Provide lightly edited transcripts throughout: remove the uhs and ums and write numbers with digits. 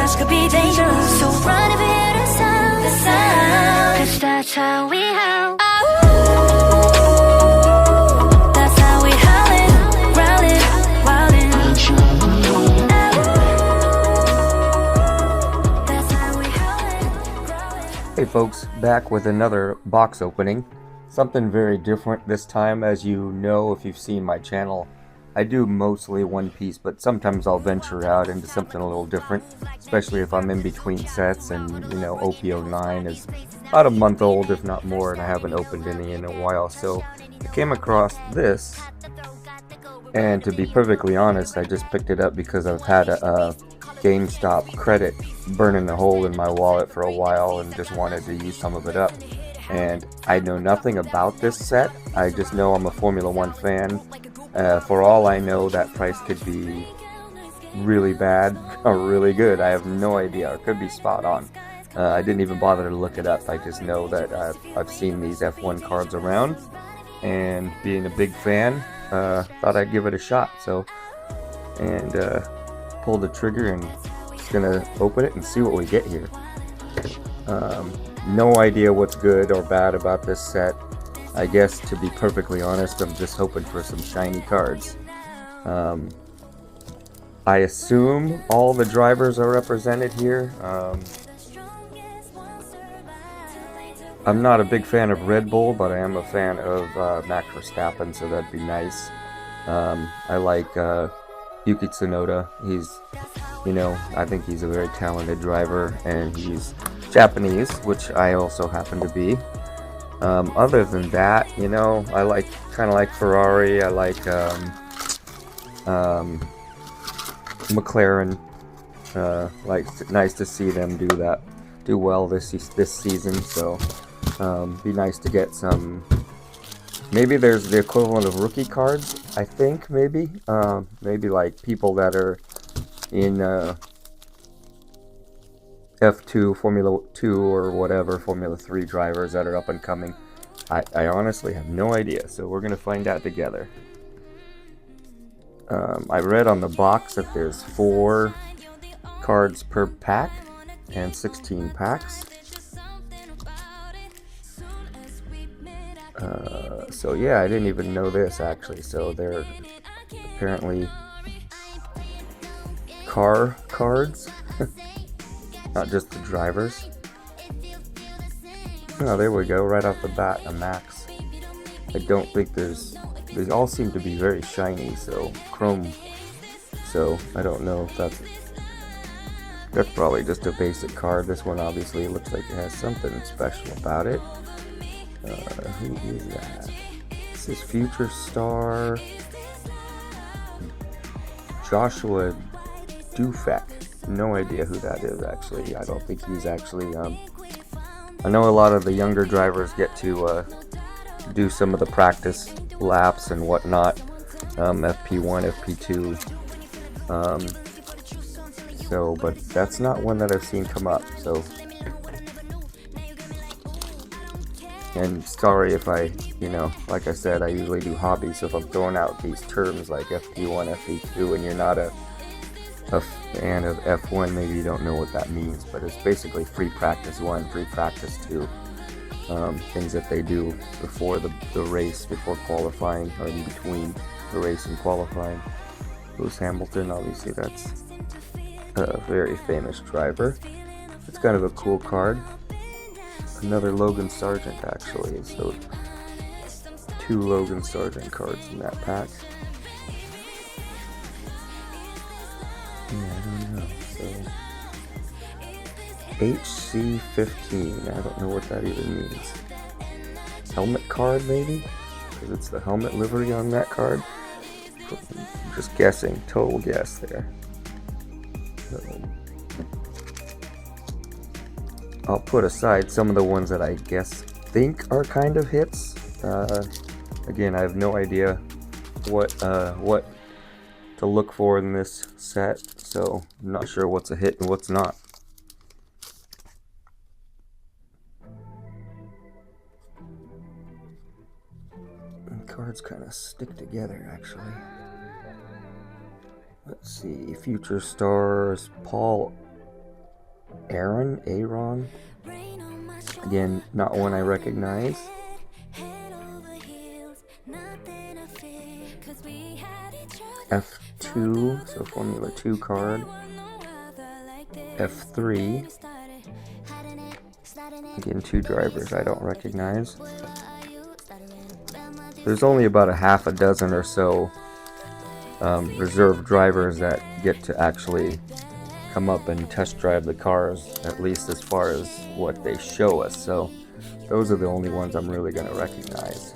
touch could be dangerous. So run if you hear the sound, the sound. 'Cause that's how we howl. That's how we howlin', growlin', wildin'. That's how we howlin', growlin'. Hey folks, back with another box opening. Something very different this time. As you know, if you've seen my channel, I do mostly One Piece, but sometimes I'll venture out into something a little different, especially if I'm in between sets. And you know, OP09 is about a month old, if not more, and I haven't opened any in a while. So I came across this, and to be perfectly honest, I just picked it up because I've had a GameStop credit burning a hole in my wallet for a while and just wanted to use some of it up. And I know nothing about this set. I just know I'm a Formula One fan. For all I know, that price could be really bad or really good. I have no idea. It could be spot on. I didn't even bother to look it up. I just know that I've seen these F1 cards around, and being a big fan, thought I'd give it a shot. So, and pulled the trigger and just gonna open it and see what we get here. No idea what's good or bad about this set. I guess, to be perfectly honest, I'm just hoping for some shiny cards. I assume all the drivers are represented here. I'm not a big fan of Red Bull, but I am a fan of Max Verstappen, so that'd be nice. I like Yuki Tsunoda. He's, you know, I think he's a very talented driver, and he's Japanese, which I also happen to be. Other than that, you know, I like kind of like Ferrari. I like McLaren. Like, nice to see them do well this season. So be nice to get some. Maybe there's the equivalent of rookie cards. I think maybe like people that are in F2, Formula 2, or whatever, Formula 3 drivers that are up and coming. I honestly have no idea, so we're going to find out together. I read on the box that there's 4 cards per pack and 16 packs. So yeah, I didn't even know this actually. So they're apparently car cards. Not just the drivers. Oh, there we go, right off the bat, a Max. I don't think they all seem to be very shiny, so chrome. So I don't know if that's probably just a basic card. This one obviously looks like it has something special about it. Who is that? This is Future Star Joshua Dufek. No idea who that is, actually. I don't think he's actually, I know a lot of the younger drivers get to do some of the practice laps and whatnot, FP1, FP2, so, but that's not one that I've seen come up, so, and sorry if I, you know, like I said, I usually do hobbies, so if I'm throwing out these terms like FP1, FP2, and you're not a fan of F1, maybe you don't know what that means, but it's basically free practice 1, free practice 2, things that they do before the race, before qualifying, or in between the race and qualifying. Lewis Hamilton, obviously that's a very famous driver. It's kind of a cool card. Another Logan Sargent, actually, so 2 Logan Sargent cards in that pack. Yeah, I don't know. So HC15. I don't know what that even means. Helmet card, maybe? Because it's the helmet livery on that card. I'm just guessing. Total guess there. So, I'll put aside some of the ones that I think are kind of hits. Again, I have no idea what to look for in this set, so I'm not sure what's a hit and what's not. The cards kind of stick together, actually. Let's see, Future Stars, Paul Aaron. Again, not one I recognize. F2, so Formula 2 card. F3. Again, 2 drivers I don't recognize. There's only about a half a dozen or so reserve drivers that get to actually come up and test drive the cars, at least as far as what they show us. So those are the only ones I'm really going to recognize.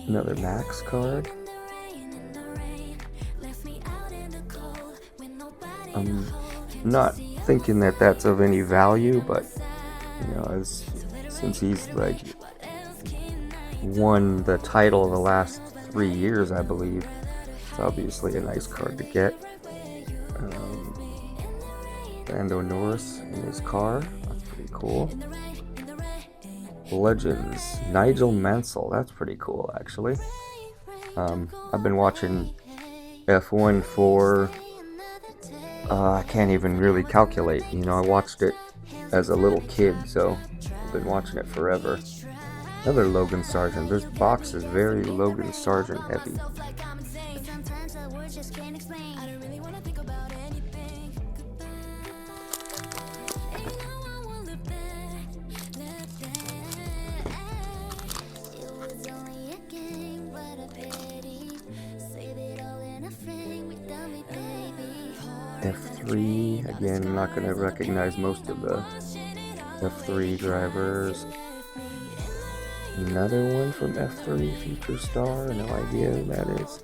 Another Max card. I'm not thinking that that's of any value, but you know, since he's like won the title the last 3 years, I believe, it's obviously a nice card to get. Lando Norris in his car, that's pretty cool. Legends, Nigel Mansell, that's pretty cool actually. I've been watching F1 for I can't even really calculate. You know, I watched it as a little kid, so I've been watching it forever. Another Logan Sargent. This box is very Logan Sargent heavy. F3, again, I'm not going to recognize most of the F3 drivers. Another one from F3, Future Star, no idea who that is.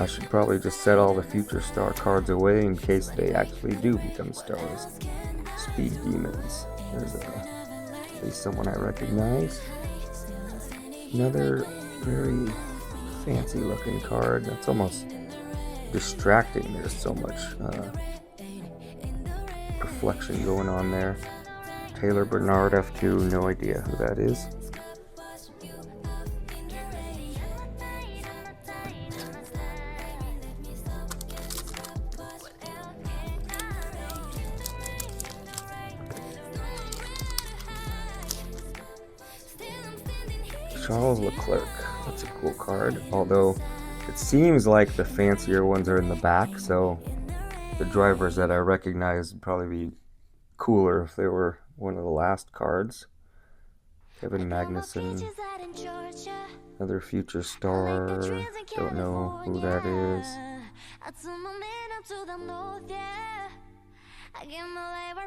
I should probably just set all the Future Star cards away in case they actually do become stars. Speed Demons, there's at least someone I recognize. Another very fancy looking card, that's almost distracting. There's so much reflection going on there. Taylor Bernard F2, no idea who that is. Charles Leclerc, that's a cool card, although it seems like the fancier ones are in the back, so the drivers that I recognize would probably be cooler if they were one of the last cards. Kevin Magnussen, another Future Star, don't know who that is.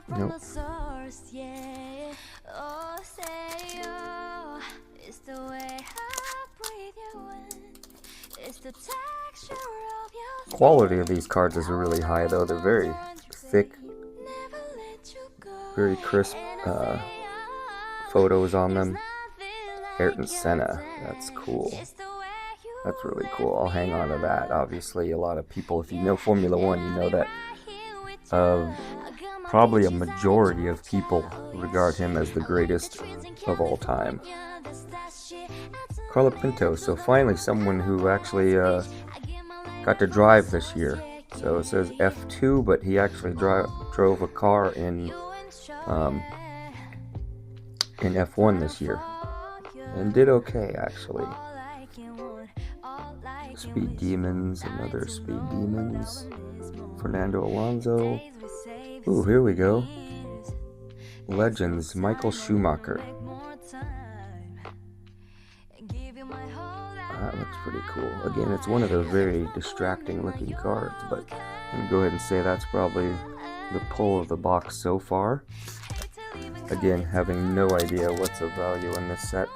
Nope. Quality of these cards is really high though. They're very thick, very crisp photos on them. Ayrton Senna, that's cool. That's really cool. I'll hang on to that. Obviously, a lot of people, if you know Formula One, you know that probably a majority of people regard him as the greatest of all time. Carlo Pinto, so finally someone who actually got to drive this year. So it says F2, but he actually drove a car in F1 this year and did okay actually. Speed Demons, another Speed Demons. Fernando Alonso. Ooh, here we go. Legends, Michael Schumacher. That looks pretty cool. Again, it's one of those very distracting looking cards, but I'm going to go ahead and say that's probably the pull of the box so far. Again, having no idea what's of value in this set.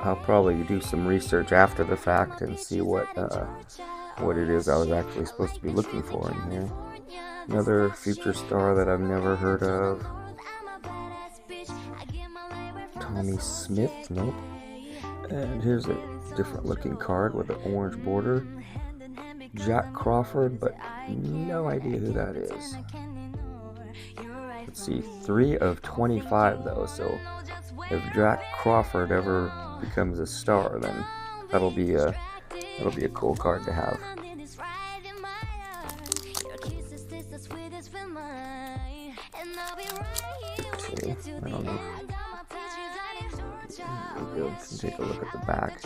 I'll probably do some research after the fact and see what it is I was actually supposed to be looking for in here. Another Future Star that I've never heard of. Tommy Smith, nope. And here's a different looking card with an orange border. Jack Crawford, but no idea who that is. Let's see, 3 of 25 though, so if Jack Crawford ever becomes a star, then that'll be a cool card to have. Okay, I don't know. Maybe we can take a look at the back.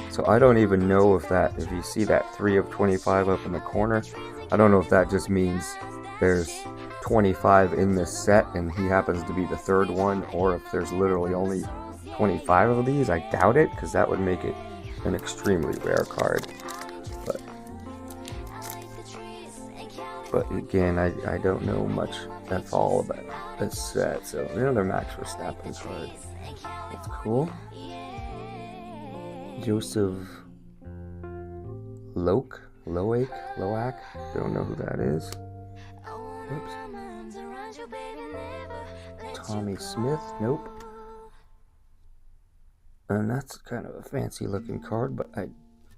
So I don't even know if you see that 3 of 25 up in the corner, I don't know if that just means there's 25 in this set and he happens to be the third one, or if there's literally only 25 of these. I doubt it, because that would make it an extremely rare card. But again, I don't know much at all about this set. So another Max Verstappen card. That's cool. Joseph Loak? Don't know who that is. Oops. Tommy Smith? Nope. And that's kind of a fancy looking card, but I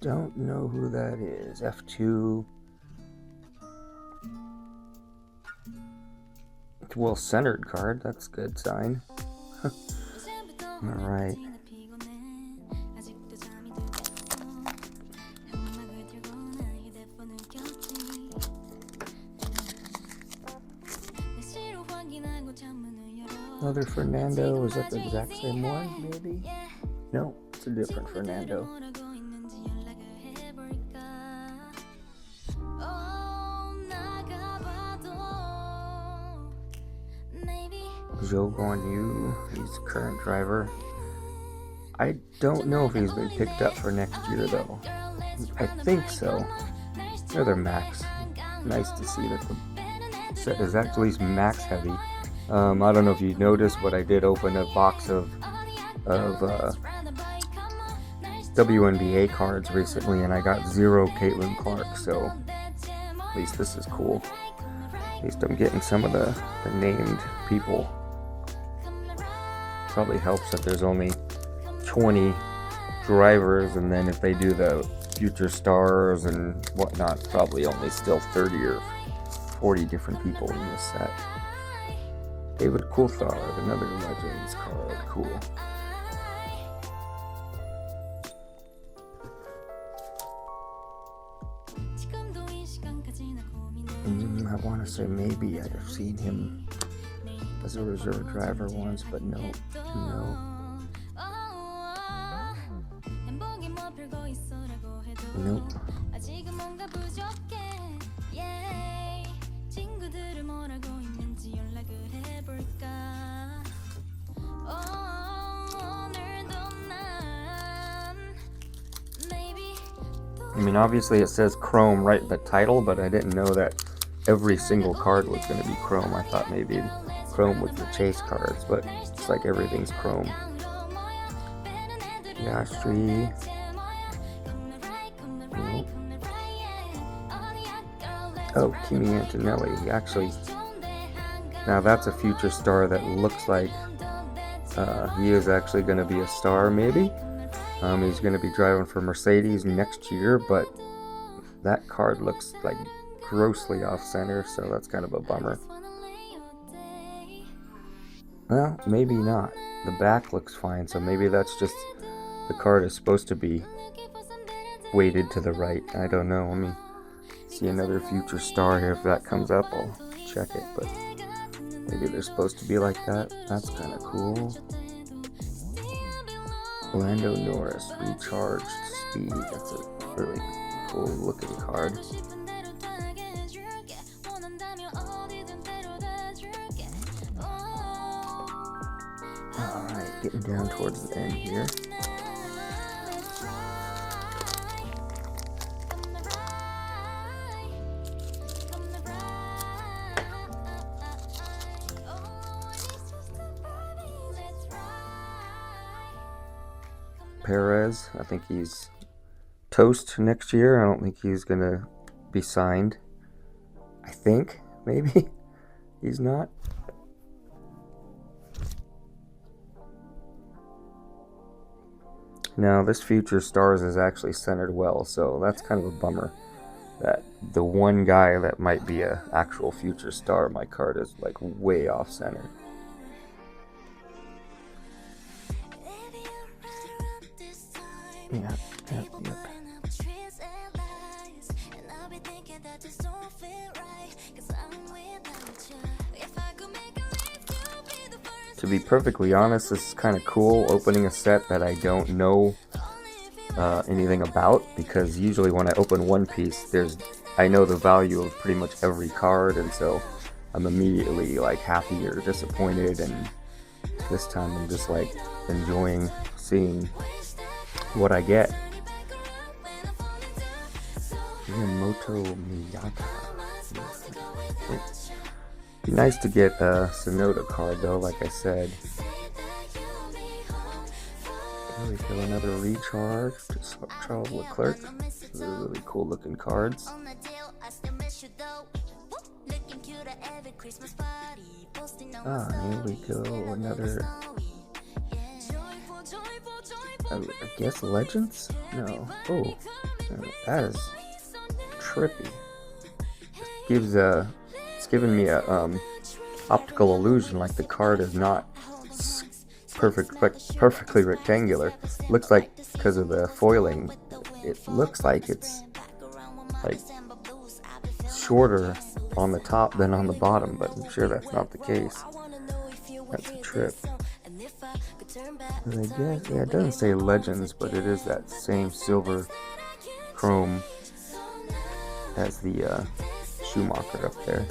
don't know who that is. F2. Well centered card, that's a good sign. Alright. Another Fernando, is that the exact same one, maybe? No, it's a different Fernando. Zhou Guanyu, he's current driver. I don't know if he's been picked up for next year though. I think so. Another Max. Nice to see that the set is actually Max heavy. I don't know if you noticed, but I did open a box of WNBA cards recently, and I got 0 Caitlin Clark, so at least this is cool. At least I'm getting some of the named people. Probably helps that there's only 20 drivers, and then if they do the future stars and whatnot, probably only still 30 or 40 different people in this set. David Coulthard, another Legends card. Cool. I want to say maybe I'd have seen him as a reserve driver once, but no. Nope. I mean, obviously it says Chrome right in the title, but I didn't know that every single card was going to be Chrome. I thought maybe Chrome was the chase cards, but it's like everything's Chrome. Piastri. Nope. Oh, Kimi Antonelli. Now that's a future star that looks like he is actually going to be a star, maybe. He's going to be driving for Mercedes next year, but that card looks like grossly off center, so that's kind of a bummer. Well, maybe not. The back looks fine, so maybe that's just the card is supposed to be weighted to the right. I don't know. Let me see another future star here. If that comes up, I'll check it, but maybe they're supposed to be like that. That's kind of cool. Lando Norris, Recharged Speed. That's a really cool looking card. Alright, getting down towards the end here. Perez, I think he's toast next year. I don't think he's gonna be signed. I think maybe? He's not? Now, this Future Stars is actually centered well, so that's kind of a bummer. That the one guy that might be a actual future star, my card is like way off center. Yeah. To be perfectly honest, this is kind of cool, opening a set that I don't know anything about, because usually when I open One Piece, I know the value of pretty much every card, and so I'm immediately like happy or disappointed, and this time I'm just like enjoying seeing what I get. Miyamoto Miyata. Be nice to get a Sonoda card though, like I said. There we go, another recharge. Charles Leclerc. These are really cool looking cards. Here we go, another. I guess Legends? No. Oh, that is trippy. It's giving me a optical illusion, like the card is not perfectly rectangular. Looks like, because of the foiling, it looks like it's like shorter on the top than on the bottom, but I'm sure that's not the case. That's a trip. And I guess, yeah, it doesn't say Legends, but it is that same silver chrome as the Schumacher up there.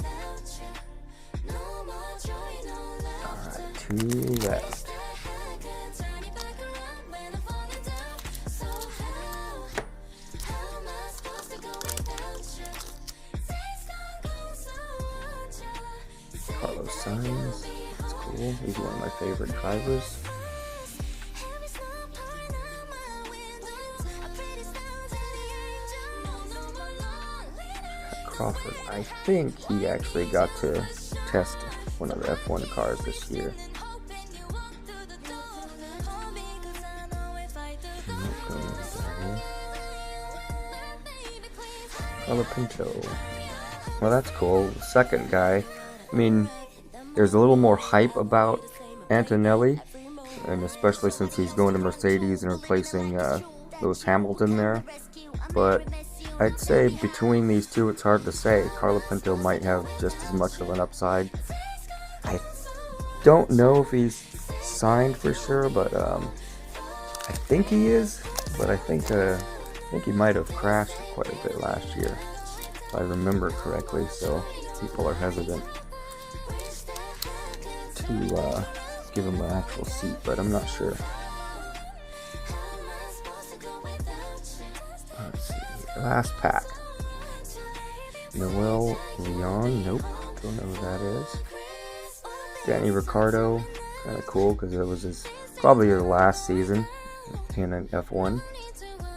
Alright, 2 left. Carlos Sainz, that's cool. He's one of my favorite drivers. Crawford. I think he actually got to test one of the F1 cars this year. Colapinto. Well, that's cool. The second guy. I mean, there's a little more hype about Antonelli, and especially since he's going to Mercedes and replacing Lewis Hamilton there. But I'd say between these two, it's hard to say. Colapinto might have just as much of an upside. I don't know if he's signed for sure, but I think he is. But I think he might have crashed quite a bit last year, if I remember correctly. So people are hesitant to give him an actual seat, but I'm not sure. Let's see. Last pack. Noel Leon. Nope. Don't know who that is. Danny Ricciardo. Kind of cool because it was probably his last season in an F1.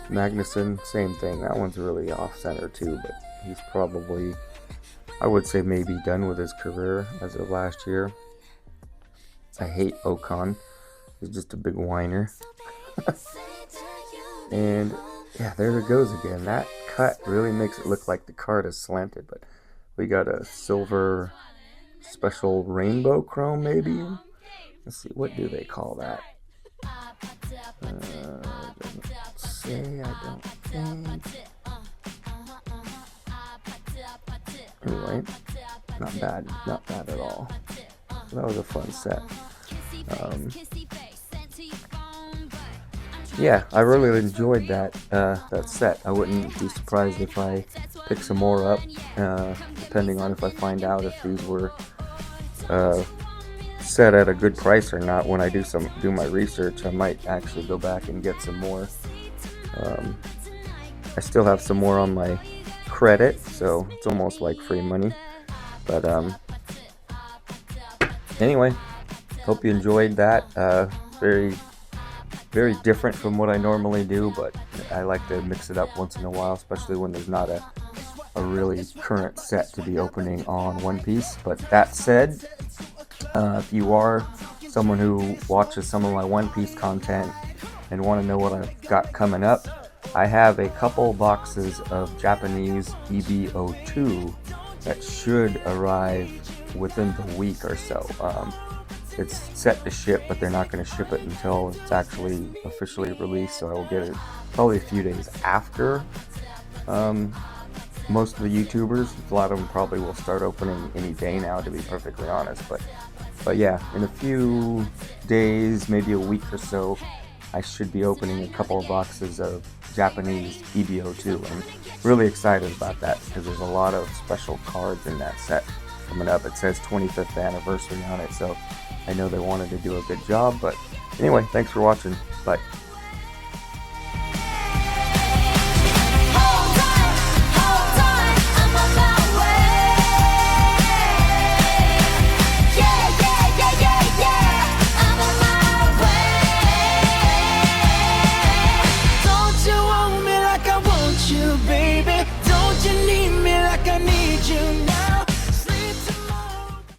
Magnussen. Same thing. That one's really off center too, but he's probably, I would say, maybe done with his career as of last year. I hate Ocon. He's just a big whiner. And yeah, there it goes again. That cut really makes it look like the card is slanted, but we got a silver special rainbow chrome, maybe? Let's see, what do they call that? Doesn't say, I don't think. Anyway, not bad at all. That was a fun set. Yeah, I really enjoyed that set. I wouldn't be surprised if I pick some more up, depending on if I find out if these were set at a good price or not. When I do my research, I might actually go back and get some more. I still have some more on my credit, so it's almost like free money. But anyway, hope you enjoyed that. Very, very different from what I normally do, but I like to mix it up once in a while, especially when there's not a a really current set to be opening on One Piece. But that said, if you are someone who watches some of my One Piece content and want to know what I've got coming up, I have a couple boxes of Japanese EBO2 that should arrive within the week or so. It's set to ship, but they're not going to ship it until it's actually officially released, so I will get it probably a few days after most of the YouTubers. A lot of them probably will start opening any day now, to be perfectly honest. But yeah, in a few days, maybe a week or so, I should be opening a couple of boxes of Japanese EBO2. I'm really excited about that because there's a lot of special cards in that set coming up. It says 25th anniversary on it, so I know they wanted to do a good job. But anyway, thanks for watching. Bye.